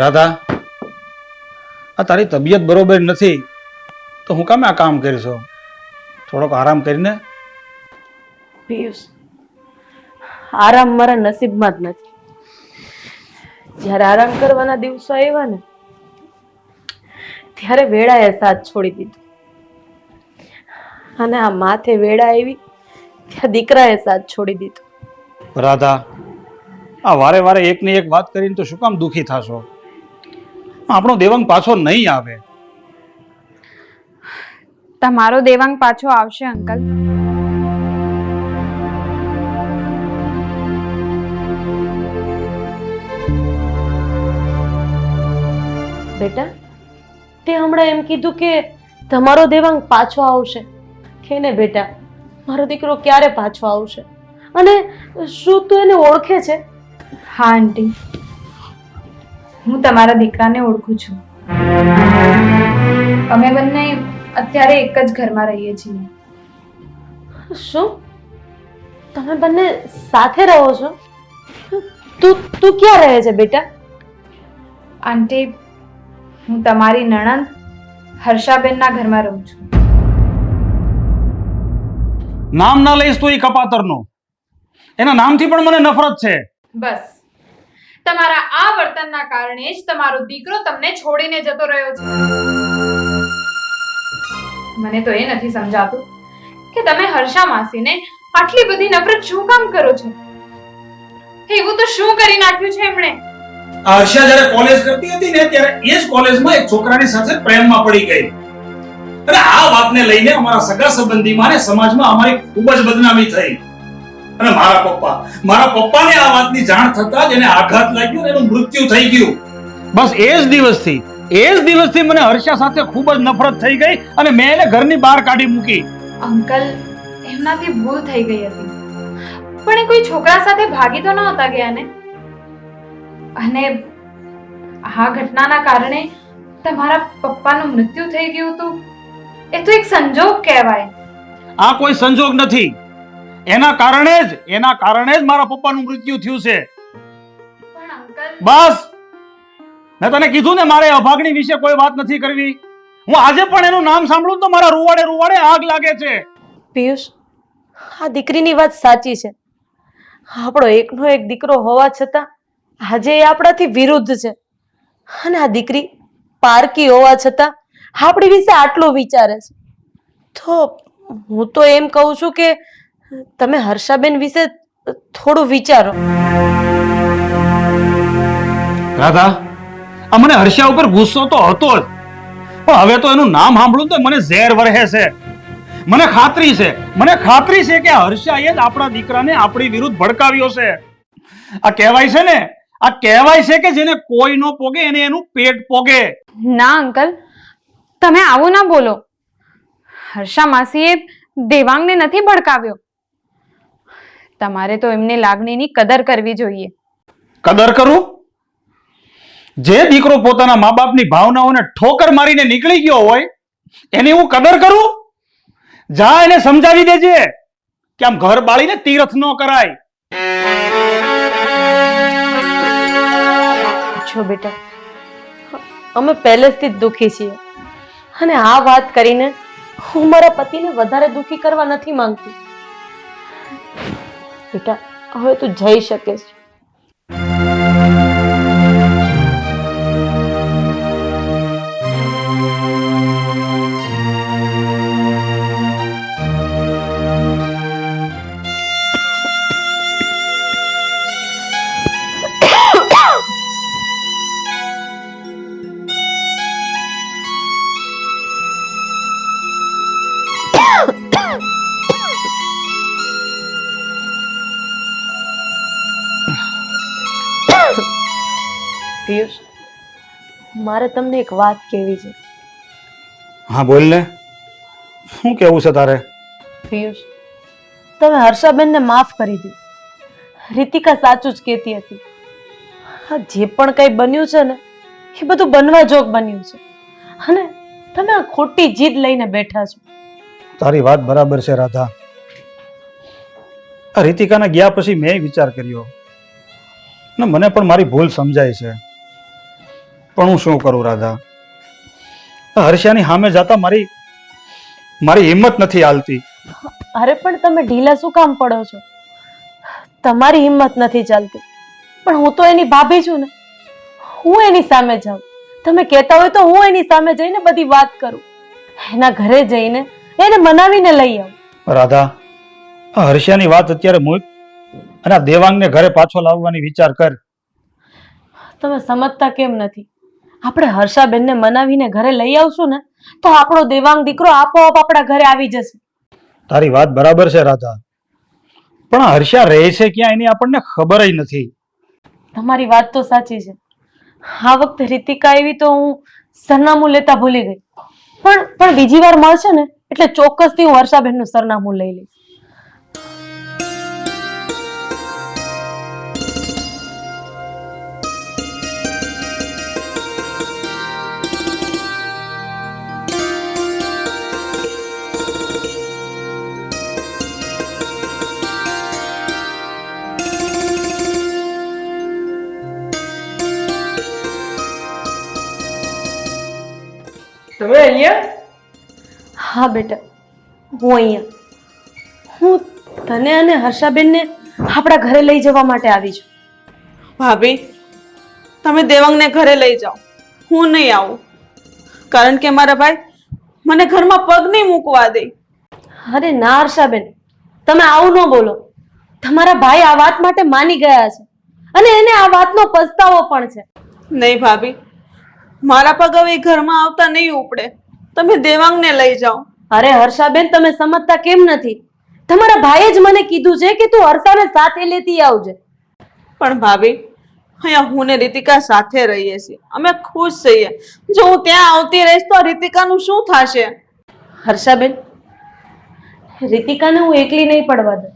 રાધા, આ તારી તબિયત બરોબર નથી તો હું કામ આ કામ કરીશો? થોડોક આરામ કરીને. પિયુષ, આરામ મારા નસીબમાં જ નથી. જ્યારે આરામ કરવાના દિવસો આવ્યા ને ત્યારે વેળાએ સાથ છોડી દીધો, અને આ માથે વેળા આવી ત્યાં દીકરાએ સાથ છોડી દીધો. રાધા, આ વારે વારે એકની એક વાત કરીને તો શું કામ દુખી થાશો? આપણો દેવાંગ પાછો નહીં આવે. તમારો દેવાંગ પાછો આવશે અંકલ. બેટા, તે હમણાં એમ કીધું કે તમારો દેવાંગ પાછો આવશે. કે ને બેટા, મારો દીકરો ક્યારે પાછો આવશે? અને શું તું એને ઓળખે છે? હા આંટી, હું તમારા દીકરાને ઓળખું છું. અમે બંને અત્યારે એક જ ઘરમાં રહીએ છીએ. શું તમે બંને સાથે રહો છો? તું ક્યાં રહે છે બેટા? આંટી, હું તમારી નણંદ હર્ષાબેનના ઘરમાં રહું છું. નામ ના લઈશ તો એ કપાતરનો. એના નામથી પણ મને નફરત છે. બસ, તમારા આ વર્તનના કારણે જ તમારો દીકરો તમને છોડીને જતો રહ્યો છે. મને તો એ નથી સમજાતું કે તમે હર્ષા માસીને આટલી બધી નફરત શું કામ કરો છો? એવું તો શું કરી નાખ્યું છે એમણે? આ હર્ષા જ્યારે કોલેજ કરતી હતી ને ત્યારે એ જ કોલેજમાં એક છોકરાની સાથે પ્રેમમાં પડી ગઈ. અને આ વાતને લઈને અમારા સગા સંબંધીમાં ને સમાજમાં અમારી ખૂબ જ બદનામી થઈ. અને મારા પપ્પાને આ વાતની જાણ થતા જ એને આઘાત લાગ્યો અને એનું મૃત્યુ થઈ ગયું. બસ એ જ દિવસથી મને હર્ષા સાથે ખૂબ જ નફરત થઈ ગઈ અને મેં એને ઘરની બહાર કાઢી મૂકી. અંકલ, એમનાથી ભૂલ થઈ ગઈ હતી, પણ એ કોઈ છોકરા સાથે ભાગી તો નહોતા ગયા ને? અને આ ઘટનાના કારણે તમારા પપ્પાનું મૃત્યુ થઈ ગયું હતું, એ તો એક સંજોગ કહેવાય. આ કોઈ સંજોગ નથી. એના કારણે જ મારા પપ્પાનું મૃત્યુ થયું છે. પણ અંકલ, બસ, મેં તને કીધું ને, મારે અભાગણી વિશે કોઈ વાત નથી કરવી. હું આજે પણ એનું નામ સાંભળું તો મારા રૂવાડે આગ લાગે છે. પિયુષ, આ દીકરીની વાત સાચી છે. આપણો એકનો એક દીકરો હોવા છતાં આજે એ આપણાથી વિરુદ્ધ છે. અને આ દીકરી પારકી હોવા છતાં આપણી વિશે આટલું વિચારે છે. તો હું તો એમ કહું છું કે તમે હર્ષાબેન વિશે થોડું વિચારો. રાધા, મને હર્ષા ઉપર ગુસ્સો તો હતો જ, પણ હવે તો એનું નામ સાંભળું તો મને ઝેર વરહે છે. મને ખાતરી છે કે હર્ષાએ જ આપણા દીકરાને આપણી વિરુદ્ધ ભડકાવ્યો છે. આ કહેવાય છે કે જેને કોઈ ન પોગે એને એનું પેટ પોગે. ના અંકલ, તમે આવું ના બોલો. હર્ષા માસીએ દેવાંગને નથી ભડકાવ્યો. તમારે તો એમની લાગણીની કદર કરવી જોઈએ. કદર કરું? જે દીકરો પોતાના મા બાપની ભાવનાઓને ઠોકર મારીને નીકળી ગયો હોય એની હું કદર કરું? જા એને સમજાવી દેજે કે આમ ઘર બાળીને તીર્થ ન કરાય. જો બેટા, અમે પહેલેથી જ દુઃખી છીએ, અને આ વાત કરીને હું મારા પતિને વધારે દુઃખી કરવા નથી માંગતી. બેટા, હવે તું જઈ શકે છે. પિયુષ, મારે તમને એક વાત કહેવી છે. હા બોલ ને, શું કેવું છે તારે? પિયુષ, તમે હર્ષાબેનને માફ કરી દી. રીતિકા સાચું જ કહેતી હતી. હા, જે પણ કંઈ બન્યું છે ને એ બધું બનવા જોગ બન્યું છે, અને તમે આ ખોટી જીદ લઈને બેઠા છો. તારી વાત બરાબર છે રાધા. આ રીતિકાના ગયા પછી મેં વિચાર કર્યો ને મને પણ મારી ભૂલ સમજાય છે. પણ હું શું કરું રાધા, હર્ષાની સામે જતા મારી હિંમત નથી હાલતી. અરે પણ તમે ઢીલા શું કામ પડો છો? તમારી હિંમત નથી ચાલતી, પણ હું તો એની ભાભી છું ને. હું એની સામે જાઉં, તમે કહેતા હોય તો હું એની સામે જઈને બધી વાત કરું, એના ઘરે જઈને એને મનાવીને લઈ આવું. રાધા, આ હર્ષાની વાત અત્યારે મૂક અને આ દેવાંગને ઘરે પાછો લાવવાની વિચાર કર. તમે સમજતા કેમ નથી? આપણે હર્ષાબેનને મનાવીને ઘરે લઈ આવશું ને તો આપણો દેવાંગ દીકરો આપોઆપ આપણા ઘરે આવી જશે. તારી વાત બરાબર છે રાધા, પણ આ હર્ષા રહે છે ક્યાં એની આપણને ખબર ય નથી. તમારી વાત તો સાચી છે. આ વખતે રીતિકા આવી તો હું સરનામું લેતા ભૂલી ગઈ, પણ બીજી વાર મળશે ને એટલે ચોક્કસથી હું હર્ષાબેનનું સરનામું લઈ લઈશ. તમે અહીંયા? હા બેટા, હું અહીંયા. હું તને અને હર્ષાબેનને આપણા ઘરે લઈ જવા માટે આવી છું. ભાભી, તમે દેવાંગને ઘરે લઈ જાઓ, હું નહીં આવું. કારણ કે મારા ભાઈ મને ઘરમાં પગ નહીં મૂકવા દે. અરે ના હર્ષાબેન, તમે આવું ન બોલો. તમારા ભાઈ આ વાત માટે માની ગયા છે અને એને આ વાતનો પસ્તાવો પણ છે. નહીં ભાભી, મારા પગ હવે ઘરમાં આવતા નહીં ઉપડે. તમે દેવાંગને લઈ જાઓ. અરે હર્ષાબેન, તમે સમજતા કેમ નથી? તમારા ભાઈએ જ મને કીધું છે કે તું હર્ષાને સાથે લેતી આવજે. પણ ભાભી, અહીંયા હું ને રીતિકા સાથે રહીએ છીએ, અમે ખુશ છીએ. જો હું ત્યાં આવતી રહીશ તો રીતિકાનું શું થશે? હર્ષાબેન, રીતિકાને હું એકલી નહીં પડવા દઉં.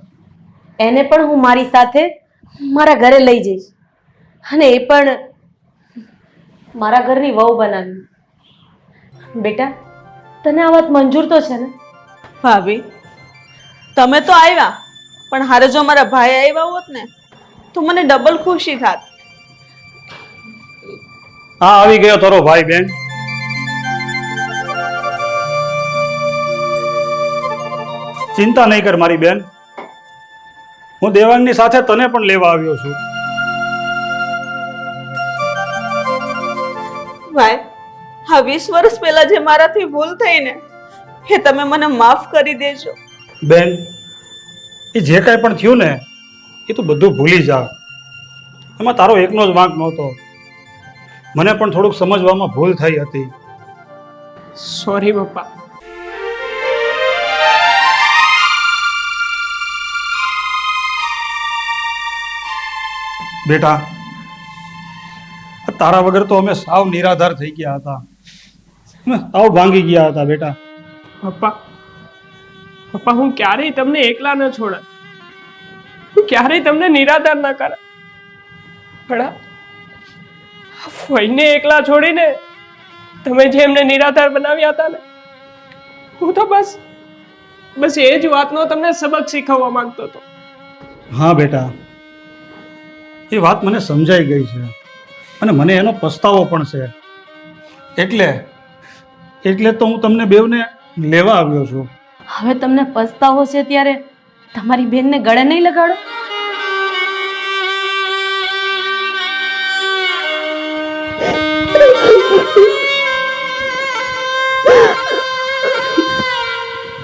એને પણ હું મારી સાથે મારા ઘરે લઈ જઈશ, અને એ પણ મારા ઘરની વહુ બનાવી. બેટા, તને આ વાત મંજૂર તો છે ને? ભાભી, તમે તો આવ્યા, પણ હારે જો મારા ભાઈ આવ્યા હોત ને તો મને ડબલ ખુશી થાત. હા, આવી ગયો તારો ભાઈ. બેન, ચિંતા નહીં કર મારી બેન, હું દેવાંગની સાથે તને પણ લેવા આવ્યો છું. ભાઈ, હા 20 વર્ષ પહેલા જે મારાથી ભૂલ થઈ ને એ તમે મને માફ કરી દેજો. બેન, એ જે કાંઈ પણ થયું ને એ તું બધું ભૂલી જા. એમાં તારો એકનો જ વાંક નહોતો. મને પણ થોડુંક સમજવામાં ભૂલ થઈ હતી. સોરી પપ્પા. બેટા, તારા વગર તો અમે સાવ નિરાધાર થઈ ગયા હતા, અમે સાવ ભાંગી ગયા હતા. બેટા, પપ્પા હું ક્યારેય તમને એકલા ન છોડે, હું ક્યારેય તમને નિરાધાર ન કરે. પણ ફઈને એકલા છોડીને તમે જે એમને નિરાધાર બનાવ્યા હતા ને, હું તો બસ એ જ વાતનો તમને સબક શીખવવા માંગતો હતો. હા બેટા, એ વાત મને સમજાઈ ગઈ છે અને મને એનો પસ્તાવો પણ છે. એટલે તો હું તમને બેવને લેવા આવ્યો છું. હવે તમને પસ્તાવો છે ત્યારે તમારી બેનને ગળે નહીં લગાડો.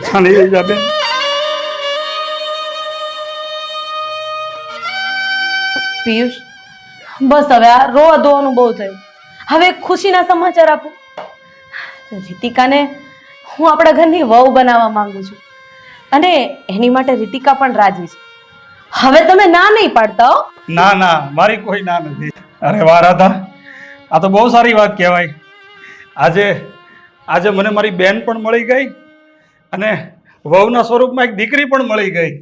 ચાલી રહી જા બેન. પિયુષ, બસ હવે આ રોવા ધોવાનું બહુ થયું. હવે ખુશીના સમાચાર આપું. રીતિકાને હું આપણા ઘરની વહુ બનાવવા માંગુ છું અને એની માટે રીતિકા પણ રાજી છે. હવે તમે ના નહીં પાડતા હો. ના ના, મારી કોઈ ના નથી. અરે વાહ રાધા, આ તો બહુ સારી વાત કહેવાય. આજે મને મારી બેન પણ મળી ગઈ અને વહુના સ્વરૂપમાં એક દીકરી પણ મળી ગઈ.